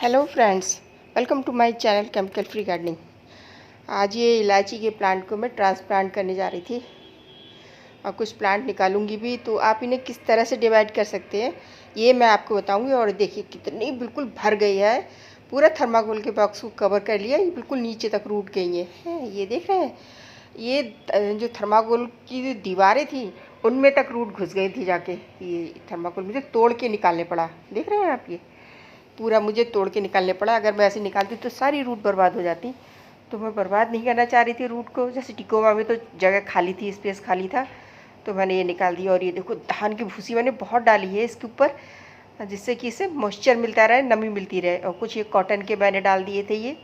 Hello friends, welcome to my channel chemical free gardening. आज ये इलायची के प्लांट को मैं ट्रांसप्लांट करने जा रही थी और कुछ प्लांट निकालूंगी भी, तो आप इन्हें किस तरह से डिवाइड कर सकते हैं ये मैं आपको बताऊंगी। और देखिए कितनी बिल्कुल भर गई है, पूरा थर्माकोल के बॉक्स को कवर कर लिया, ये बिल्कुल नीचे तक रूट गई हैं। ये देख रहे हैं, ये जो थर्माकोल की जो दीवारें थी उनमें तक रूट घुस गई थी जाके। ये थर्माकोल मुझे तोड़ के निकालने पड़ा, देख रहे हैं आप, ये पूरा मुझे तोड़ के निकालने पड़ा। अगर मैं ऐसे निकालती तो सारी रूट बर्बाद हो जाती, तो मैं बर्बाद नहीं करना चाह रही थी रूट को। जैसे टिकोमा में तो जगह खाली थी, स्पेस खाली था, तो मैंने ये निकाल दिया। और ये देखो धान की भूसी मैंने बहुत डाली है इसके ऊपर, जिससे कि इसे मॉइस्चर मिलता रहे, नमी मिलती रहे। और कुछ ये कॉटन के मैंने डाल दिए थे ये,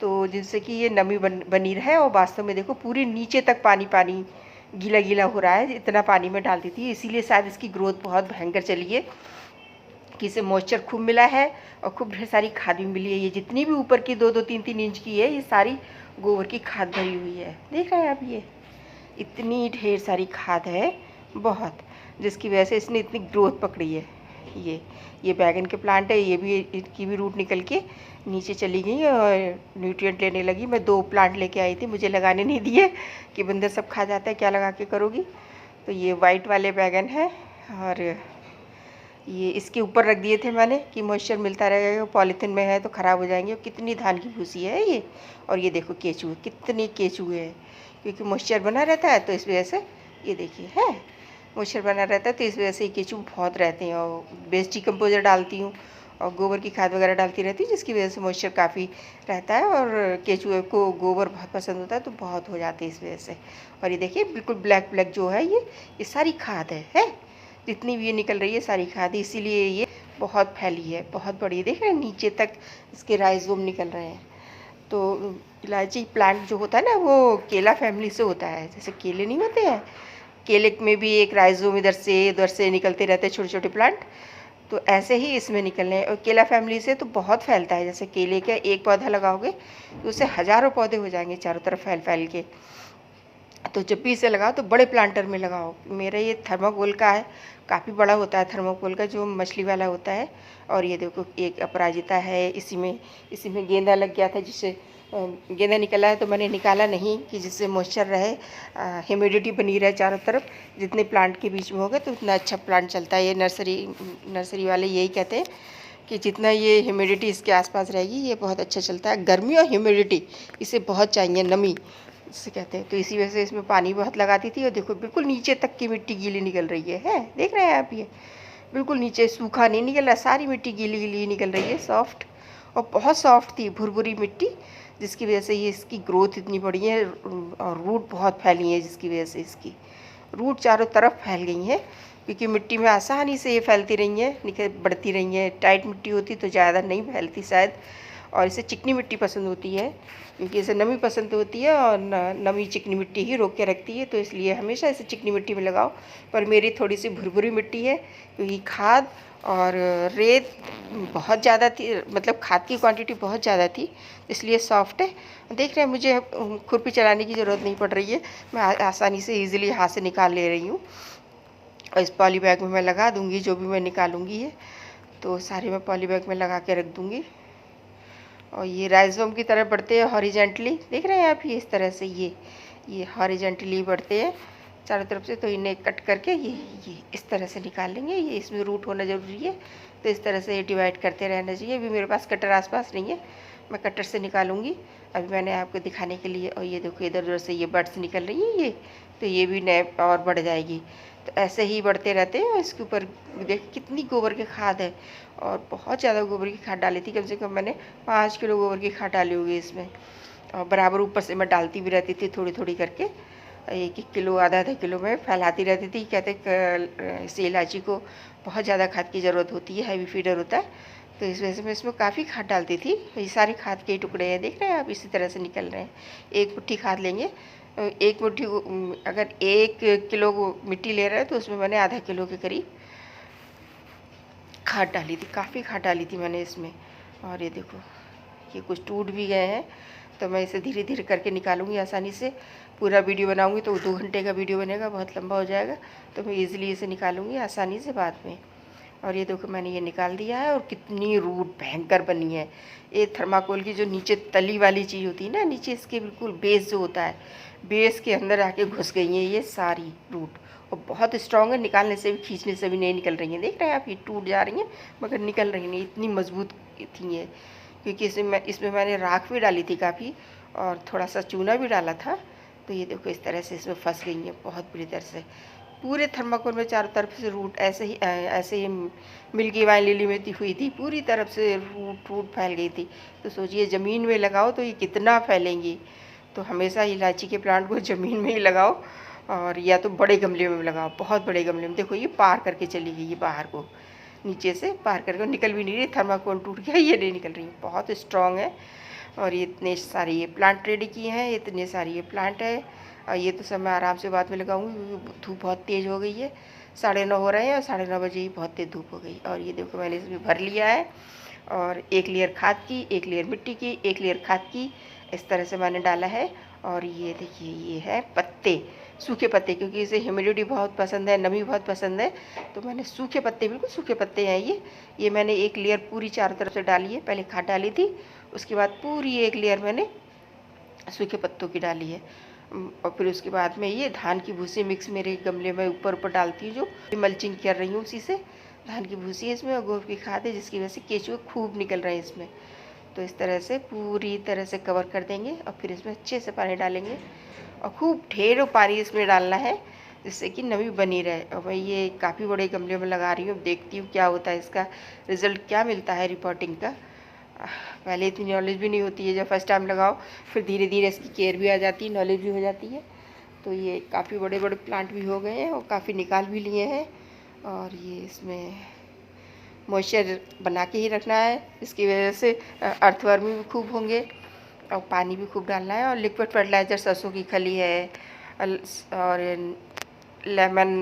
तो जिससे कि ये नमी बनी रहे। और वास्तव में देखो पूरी नीचे तक पानी पानी गीला गीला हो रहा है, इतना पानी में डालती थी, इसीलिए शायद इसकी ग्रोथ बहुत भयंकर चली है कि इसे मॉइस्चर खूब मिला है और खूब ढेर सारी खाद भी मिली है। ये जितनी भी ऊपर की 2-2, 3-3 इंच की है, ये सारी गोबर की खाद भरी हुई है। देख रहे हैं आप, ये इतनी ढेर सारी खाद है बहुत, जिसकी वजह से इसने इतनी ग्रोथ पकड़ी है। ये बैगन के प्लांट है, ये भी, इसकी भी रूट निकल के नीचे चली गई और न्यूट्रिएंट लेने लगी। मैं 2 प्लांट लेके आई थी, मुझे लगाने नहीं दिए कि बंदर सब खा जाता है, क्या लगा के करोगी। तो ये वाइट वाले बैगन है और ये इसके ऊपर रख दिए थे मैंने कि मॉइस्चर मिलता रहेगा। पॉलीथिन में है तो ख़राब हो जाएंगे। कितनी धान की भूसी है ये। और ये देखो केचुए, कितने केचुए हैं, क्योंकि मॉइस्चर बना रहता है तो इस वजह से, ये देखिए है, मॉइस्चर बना रहता है तो इस वजह से ये केचुए बहुत रहते हैं। और बेस्ट डिकम्पोजर डालती हूँ और गोबर की खाद वगैरह डालती रहती हूँ, जिसकी वजह से मॉइस्चर काफ़ी रहता है। और केचुए को गोबर बहुत पसंद होता है तो बहुत हो जाते हैं इस वजह से। और ये देखिए बिल्कुल ब्लैक ब्लैक जो है, ये सारी खाद है। जितनी भी ये निकल रही है सारी खाद, इसीलिए ये बहुत फैली है, बहुत बड़ी। देख रहे हैं नीचे तक इसके राइजोम निकल रहे हैं। तो इलायची प्लांट जो होता है ना, वो केला फैमिली से होता है। जैसे केले नहीं होते हैं, केले में भी एक राइजोम इधर से उधर से निकलते रहते हैं, छोटे छोटे प्लांट, तो ऐसे ही इसमें निकलने हैं। और केला फैमिली से तो बहुत फैलता है। जैसे केले का एक पौधा लगाओगे तो उससे हज़ारों पौधे हो जाएंगे चारों तरफ फैल फैल के। तो जब भी इसे लगाओ तो बड़े प्लांटर में लगाओ। मेरा ये थर्माकोल का है, काफ़ी बड़ा होता है थर्माकोल का, जो मछली वाला होता है। और ये देखो एक अपराजिता है, इसी में गेंदा लग गया था, जिससे गेंदा निकला है तो मैंने निकाला नहीं कि जिससे मॉइस्चर रहे, ह्यूमिडिटी बनी रहे चारों तरफ। जितने प्लांट के बीच में होगा तो उतना अच्छा प्लांट चलता है। ये नर्सरी वाले यही कहते हैं कि जितना ये ह्यूमिडिटी इसके आसपास रहेगी ये बहुत अच्छा चलता है। गर्मी और ह्यूमिडिटी इसे बहुत चाहिए, नमी जिसे कहते हैं। तो इसी वजह से इसमें पानी बहुत लगाती थी। और देखो बिल्कुल नीचे तक की मिट्टी गीली निकल रही है, देख रहे हैं आप, ये बिल्कुल नीचे सूखा नहीं निकल रहा, सारी मिट्टी गीली गीली निकल रही है, सॉफ्ट। और बहुत सॉफ्ट थी, भुरभुरी मिट्टी, जिसकी वजह से ये इसकी ग्रोथ इतनी बड़ी है। और रूट बहुत फैली है, जिसकी वजह से इसकी रूट चारों तरफ फैल गई हैं, क्योंकि मिट्टी में आसानी से ये फैलती रही हैं, निकल बढ़ती रही हैं। टाइट मिट्टी होती तो ज़्यादा नहीं फैलती शायद। और इसे चिकनी मिट्टी पसंद होती है, क्योंकि इसे नमी पसंद होती है और नमी चिकनी मिट्टी ही रोक के रखती है, तो इसलिए हमेशा इसे चिकनी मिट्टी में लगाओ। पर मेरी थोड़ी सी भुरभुरी मिट्टी है, क्योंकि खाद और रेत बहुत ज़्यादा थी, मतलब खाद की क्वांटिटी बहुत ज़्यादा थी, इसलिए सॉफ्ट है। देख रहे हैं, मुझे खुरपी चलाने की ज़रूरत नहीं पड़ रही है, मैं आसानी से ईज़िली हाथ से निकाल ले रही हूँ। और इस पॉली बैग में मैं लगा दूँगी, जो भी मैं निकालूँगी ये तो सारे मैं पॉली बैग में लगा के रख दूँगी। और ये राइजोम की तरह बढ़ते हैं हॉरिजेंटली, देख रहे हैं आप, ये इस तरह से ये हॉरिजेंटली बढ़ते हैं चारों तरफ से। तो इन्हें कट करके ये इस तरह से निकाल लेंगे। ये इसमें रूट होना ज़रूरी है, तो इस तरह से ये डिवाइड करते रहना चाहिए। अभी मेरे पास कटर आसपास नहीं है, मैं कटर से निकालूंगी अभी मैंने आपको दिखाने के लिए। और ये देखो इधर उधर से ये बर्ड्स निकल रही हैं, ये तो ये भी नए और बढ़ जाएगी। तो ऐसे ही बढ़ते रहते हैं। इसके ऊपर देख कितनी गोबर की खाद है, और बहुत ज़्यादा गोबर की खाद डाली थी, कम से कम मैंने 5 किलो गोबर की खाद डाली होगी इसमें। और बराबर ऊपर से मैं डालती भी रहती थी, थोड़ी थोड़ी करके, 1-1 किलो, आधा-आधा किलो में फैलाती रहती थी। कहते इस इलायची को बहुत ज़्यादा खाद की ज़रूरत होती है, हैवी फीडर होता है, तो इस वजह से मैं इसमें काफ़ी खाद डालती थी। ये सारे खाद के टुकड़े हैं, देख रहे हैं आप, इसी तरह से निकल रहे हैं। एक मुट्ठी खाद लेंगे, एक मुट्ठी, अगर 1 किलो मिट्टी ले रहे हैं तो उसमें मैंने आधा किलो के करीब खाद डाली थी, काफ़ी खाद डाली थी मैंने इसमें। और ये देखो ये कुछ टूट भी गए हैं, तो मैं इसे धीरे धीरे करके निकालूंगी आसानी से। पूरा वीडियो बनाऊंगी तो 2 घंटे का वीडियो बनेगा, बहुत लंबा हो जाएगा, तो मैं ईज़िली इसे निकालूंगी आसानी से बाद में। और ये देखो मैंने ये निकाल दिया है। और कितनी रूट भयंकर बनी है। ये थर्माकोल की जो नीचे तली वाली चीज़ होती है ना, नीचे इसके बिल्कुल बेस जो होता है, बेस के अंदर आके घुस गई हैं ये सारी रूट। और बहुत स्ट्रॉन्ग है, निकालने से भी खींचने से भी नहीं निकल रही हैं। देख रहे हैं आप, ये टूट जा रही हैं मगर निकल रही नहीं, इतनी मजबूत थी ये। क्योंकि इसमें मैंने राख भी डाली थी काफ़ी, और थोड़ा सा चूना भी डाला था। तो ये देखो इस तरह से इसमें फंस गई हैं बहुत बुरी तरह से। पूरे थर्माकोल में चारों तरफ से रूट ऐसे ही मिल्की वाइन लिली में हुई थी, पूरी तरफ से रूट फैल गई थी। तो सोचिए ज़मीन में लगाओ तो ये कितना फैलेंगी। तो हमेशा इलायची के प्लांट को ज़मीन में ही लगाओ, और या तो बड़े गमले में लगाओ, बहुत बड़े गमले में। देखो ये पार करके चली गई, ये बाहर को नीचे से पार करके निकल भी नहीं रही। थर्माकोल टूट गया, ये नहीं निकल रही, बहुत स्ट्रॉन्ग है। और ये इतने सारे ये प्लांट रेडी किए हैं, इतने सारे ये प्लांट है। और ये तो सब मैं आराम से बाद में लगाऊंगी क्योंकि धूप बहुत तेज़ हो गई है। 9:30 हो रहे हैं और 9:30 बजे ही बहुत तेज़ धूप हो गई। और ये देखो मैंने इसमें भर लिया है, और एक लेयर खाद की, एक लेयर मिट्टी की, एक लेयर खाद की, इस तरह से मैंने डाला है। और ये देखिए ये है पत्ते, सूखे पत्ते, क्योंकि इसे ह्यूमिडिटी बहुत पसंद है, नमी बहुत पसंद है। तो मैंने सूखे पत्ते, बिल्कुल सूखे पत्ते हैं ये मैंने एक लेयर पूरी चारों तरफ से डाली है। पहले खाद डाली थी, उसके बाद पूरी एक लेयर मैंने सूखे पत्तों की डाली है। और फिर उसके बाद में ये धान की भूसी मिक्स मेरे गमले में ऊपर ऊपर डालती हूँ, जो मल्चिंग कर रही हूँ उसी से। धान की भूसी है इसमें और गोबर की खाद है, जिसकी वजह से केचुए खूब निकल रहे हैं इसमें। तो इस तरह से पूरी तरह से कवर कर देंगे, और फिर इसमें अच्छे से पानी डालेंगे, और खूब ढेरों पानी इसमें डालना है जिससे कि नमी बनी रहे। और मैं ये काफ़ी बड़े गमले में लगा रही हूँ, देखती हूँ क्या होता है, इसका रिज़ल्ट क्या मिलता है रिपोर्टिंग का। पहले इतनी नॉलेज भी नहीं होती है, जब फर्स्ट टाइम लगाओ फिर धीरे धीरे इसकी केयर भी आ जाती है, नॉलेज भी हो जाती है। तो ये काफ़ी बड़े बड़े प्लांट भी हो गए हैं और काफ़ी निकाल भी लिए हैं। और ये इसमें मॉइस्चर बना के ही रखना है, इसकी वजह से अर्थवर्म भी खूब होंगे, और पानी भी खूब डालना है। और लिक्विड फर्टिलाइज़र सरसों की खली है, और लेमन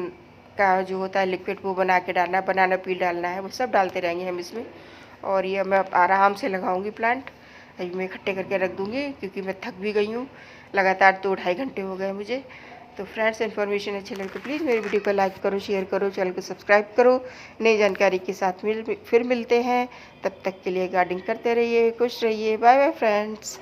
का जो होता है लिक्विड वो बना के डालना है, बनाना पील डालना है, वो सब डालते रहेंगे हम इसमें। और ये मैं आराम से लगाऊंगी प्लांट, अभी मैं इकट्ठे करके रख दूंगी क्योंकि मैं थक भी गई हूँ, लगातार 2-2.5 घंटे हो गए मुझे। तो फ्रेंड्स, इन्फॉर्मेशन अच्छी लगे तो प्लीज़ मेरी वीडियो को लाइक करो, शेयर करो, चैनल को सब्सक्राइब करो। नई जानकारी के साथ फिर मिलते हैं। तब तक के लिए गार्डनिंग करते रहिए, खुश रहिए। Bye bye friends.